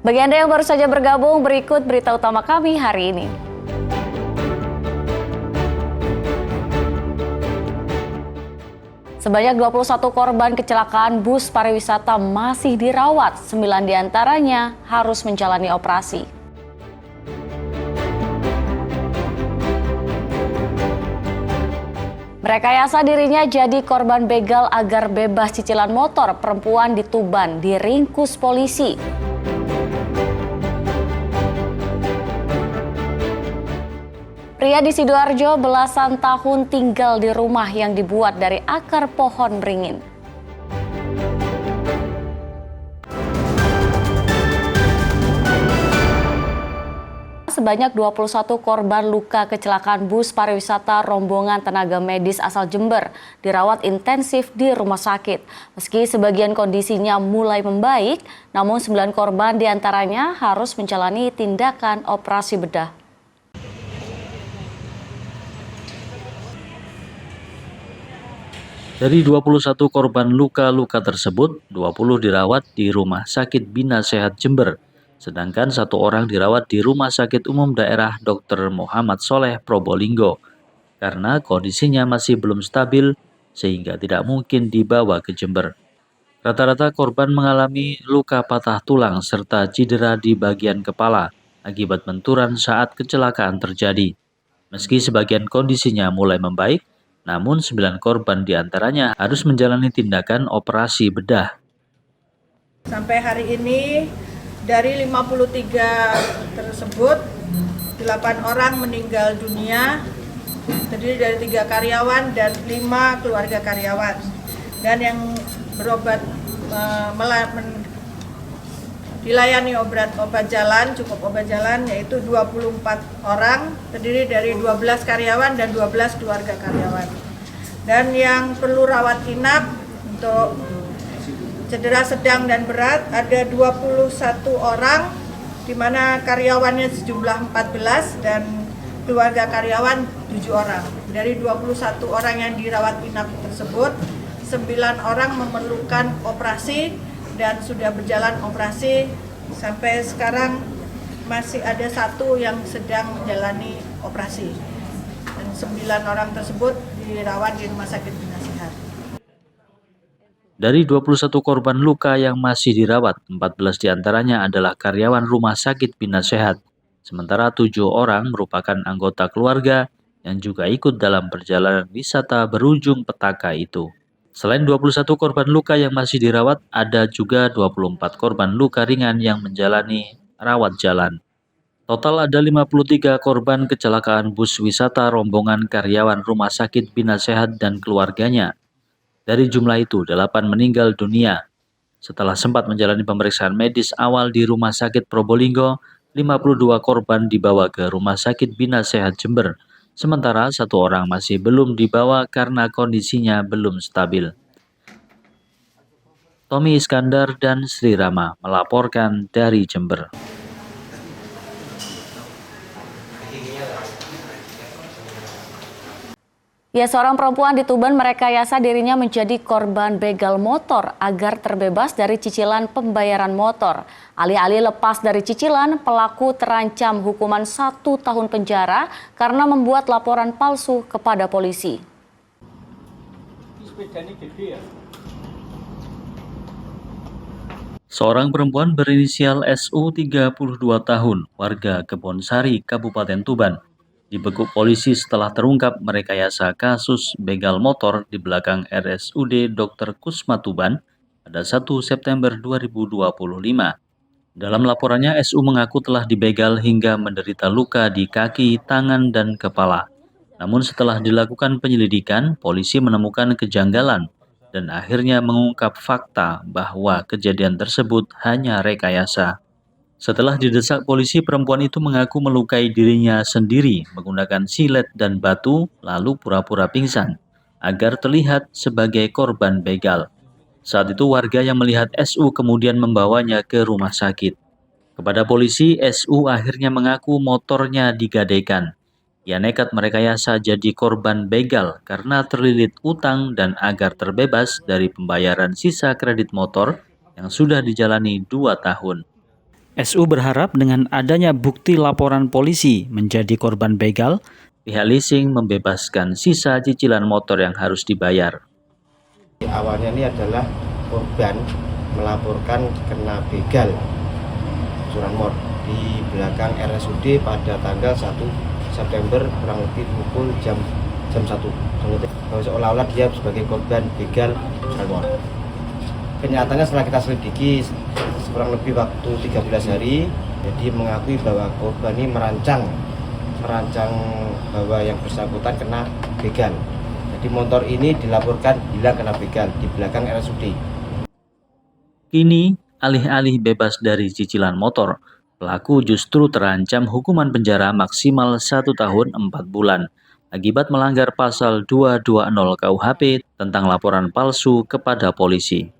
Bagi Anda yang baru saja bergabung, berikut berita utama kami hari ini. Sebanyak 21 korban kecelakaan bus pariwisata masih dirawat, 9 diantaranya harus menjalani operasi. Merekayasa dirinya jadi korban begal agar bebas cicilan motor, perempuan di Tuban diringkus polisi. Pria di Sidoarjo belasan tahun tinggal di rumah yang dibuat dari akar pohon beringin. Sebanyak 21 korban luka kecelakaan bus pariwisata rombongan tenaga medis asal Jember dirawat intensif di rumah sakit. Meski sebagian kondisinya mulai membaik, namun 9 korban diantaranya harus menjalani tindakan operasi bedah. Dari 21 korban luka-luka tersebut, 20 dirawat di Rumah Sakit Bina Sehat Jember, sedangkan 1 orang dirawat di Rumah Sakit Umum Daerah Dr. Muhammad Soleh Probolinggo, karena kondisinya masih belum stabil sehingga tidak mungkin dibawa ke Jember. Rata-rata korban mengalami luka patah tulang serta cedera di bagian kepala akibat benturan saat kecelakaan terjadi. Meski sebagian kondisinya mulai membaik, namun 9 korban diantaranya harus menjalani tindakan operasi bedah. Sampai hari ini dari 53 tersebut 8 orang meninggal dunia, terdiri dari 3 karyawan dan 5 keluarga karyawan. Dan yang berobat dilayani obat jalan, cukup obat jalan, yaitu 24 orang, terdiri dari 12 karyawan dan 12 keluarga karyawan. Dan yang perlu rawat inap untuk cedera sedang dan berat ada 21 orang, di mana karyawannya sejumlah 14 dan keluarga karyawan 7 orang. Dari 21 orang yang dirawat inap tersebut, 9 orang memerlukan operasi dan sudah berjalan operasi. Sampai sekarang masih ada 1 yang sedang menjalani operasi. Dan 9 orang tersebut dirawat di Rumah Sakit Bina Sehat. Dari 21 korban luka yang masih dirawat, 14 diantaranya adalah karyawan Rumah Sakit Bina Sehat. Sementara 7 orang merupakan anggota keluarga yang juga ikut dalam perjalanan wisata berujung petaka itu. Selain 21 korban luka yang masih dirawat, ada juga 24 korban luka ringan yang menjalani rawat jalan. Total ada 53 korban kecelakaan bus wisata rombongan karyawan Rumah Sakit Bina Sehat dan keluarganya. Dari jumlah itu, 8 meninggal dunia. Setelah sempat menjalani pemeriksaan medis awal di Rumah Sakit Probolinggo, 52 korban dibawa ke Rumah Sakit Bina Sehat Jember. Sementara 1 orang masih belum dibawa karena kondisinya belum stabil. Tommy Iskandar dan Sri Rama melaporkan dari Jember. Ya, seorang perempuan di Tuban merekayasa dirinya menjadi korban begal motor agar terbebas dari cicilan pembayaran motor. Alih-alih lepas dari cicilan, pelaku terancam hukuman 1 tahun penjara karena membuat laporan palsu kepada polisi. Seorang perempuan berinisial SU 32 tahun, warga Kebonsari, Kabupaten Tuban, dibekuk polisi setelah terungkap merekayasa kasus begal motor di belakang RSUD Dr. Kusma Tuban pada 1 September 2025. Dalam laporannya, SU mengaku telah dibegal hingga menderita luka di kaki, tangan, dan kepala. Namun setelah dilakukan penyelidikan, polisi menemukan kejanggalan dan akhirnya mengungkap fakta bahwa kejadian tersebut hanya rekayasa. Setelah didesak polisi, perempuan itu mengaku melukai dirinya sendiri menggunakan silet dan batu lalu pura-pura pingsan agar terlihat sebagai korban begal. Saat itu warga yang melihat SU kemudian membawanya ke rumah sakit. Kepada polisi, SU akhirnya mengaku motornya digadaikan. Ia nekat merekayasa jadi korban begal karena terlilit utang dan agar terbebas dari pembayaran sisa kredit motor yang sudah dijalani 2 tahun. SU berharap dengan adanya bukti laporan polisi menjadi korban begal, pihak leasing membebaskan sisa cicilan motor yang harus dibayar. Awalnya ini adalah korban melaporkan kena begal curanmor di belakang RSUD pada tanggal 1 September kurang lebih pukul jam 1. Seolah-olah dia sebagai korban begal curanmor. Kenyataannya setelah kita selidiki kurang lebih waktu 13 hari, jadi mengakui bahwa korban ini merancang bahwa yang bersangkutan kena begal. Jadi motor ini dilaporkan hilang kena begal di belakang RSUD. Kini, alih-alih bebas dari cicilan motor, pelaku justru terancam hukuman penjara maksimal 1 tahun 4 bulan akibat melanggar pasal 220 KUHP tentang laporan palsu kepada polisi.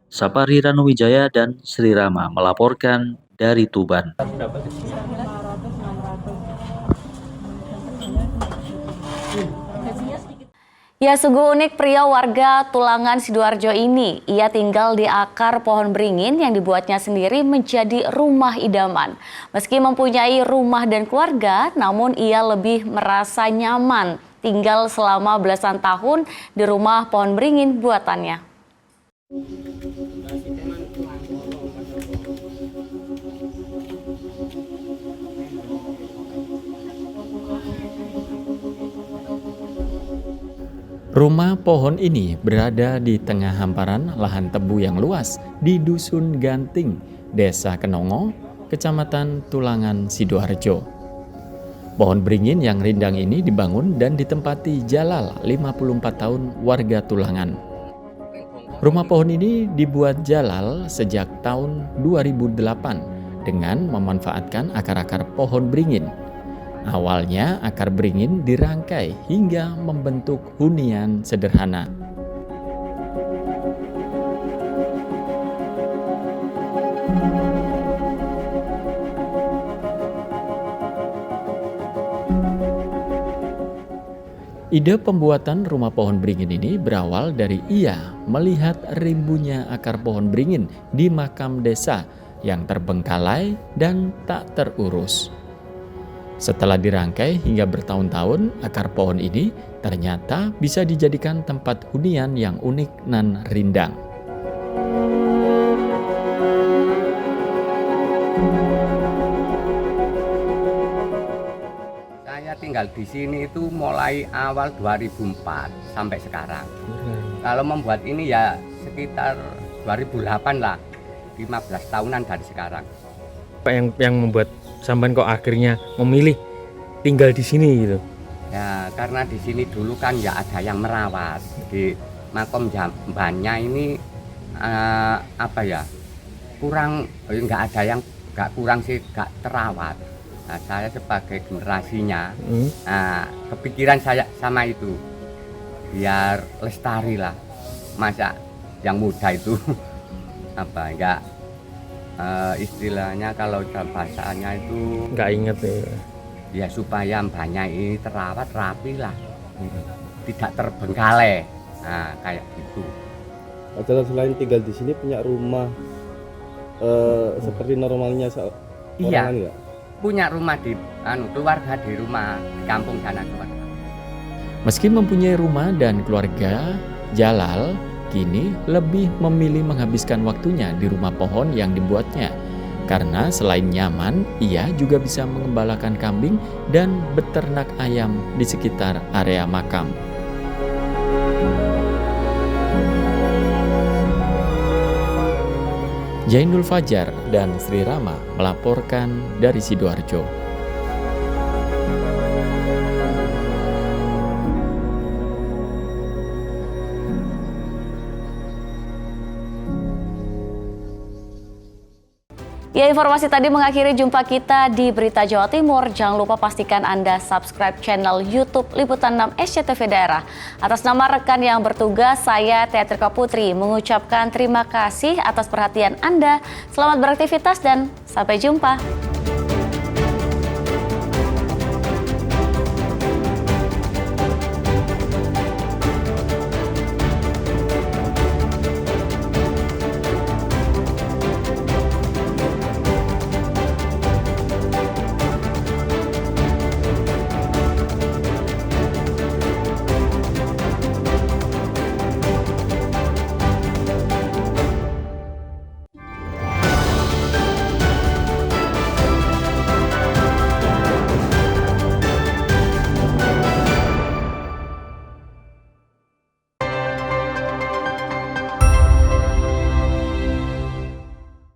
Sapari Ranuwijaya dan Sri Rama melaporkan dari Tuban. Ya, sungguh unik pria warga Tulangan Sidoarjo ini. Ia tinggal di akar pohon beringin yang dibuatnya sendiri menjadi rumah idaman. Meski mempunyai rumah dan keluarga, namun ia lebih merasa nyaman tinggal selama belasan tahun di rumah pohon beringin buatannya. Rumah pohon ini berada di tengah hamparan lahan tebu yang luas di Dusun Ganting, Desa Kenongo, Kecamatan Tulangan, Sidoarjo. Pohon beringin yang rindang ini dibangun dan ditempati Jalal, 54 tahun, warga Tulangan. Rumah pohon ini dibuat Jalal sejak tahun 2008 dengan memanfaatkan akar-akar pohon beringin. Awalnya akar beringin dirangkai hingga membentuk hunian sederhana. Ide pembuatan rumah pohon beringin ini berawal dari ia melihat rimbunya akar pohon beringin di makam desa yang terbengkalai dan tak terurus. Setelah dirangkai hingga bertahun-tahun, akar pohon ini ternyata bisa dijadikan tempat hunian yang unik nan rindang. Saya tinggal di sini itu mulai awal 2004 sampai sekarang. Kalau membuat ini ya sekitar 2008 lah, 15 tahunan dari sekarang. Apa yang membuat sampean kok akhirnya memilih tinggal di sini gitu? Ya karena di sini dulu kan ya ada yang merawat di makom jambannya ini kurang, nggak ada yang nggak kurang sih, nggak terawat. Nah, saya sebagai generasinya, kepikiran saya sama itu, biar lestari lah, masa yang muda itu enggak istilahnya kalau bahasanya itu Nggak inget ya supaya mbaknya ini terawat rapi lah, tidak terbengkalai, kayak gitu. Selain tinggal di sini punya rumah seperti normalnya Iya. orang enggak? Punya rumah di keluarga di rumah di kampung sana keluarga. Meski mempunyai rumah dan keluarga, Jalal kini lebih memilih menghabiskan waktunya di rumah pohon yang dibuatnya. Karena selain nyaman, ia juga bisa mengembalakan kambing dan beternak ayam di sekitar area makam. Jainul Fajar dan Sri Rama melaporkan dari Sidoarjo. Ya, informasi tadi mengakhiri jumpa kita di Berita Jawa Timur. Jangan lupa pastikan Anda subscribe channel YouTube Liputan 6 SCTV Daerah. Atas nama rekan yang bertugas, saya Teatrika Putri mengucapkan terima kasih atas perhatian Anda. Selamat beraktivitas dan sampai jumpa.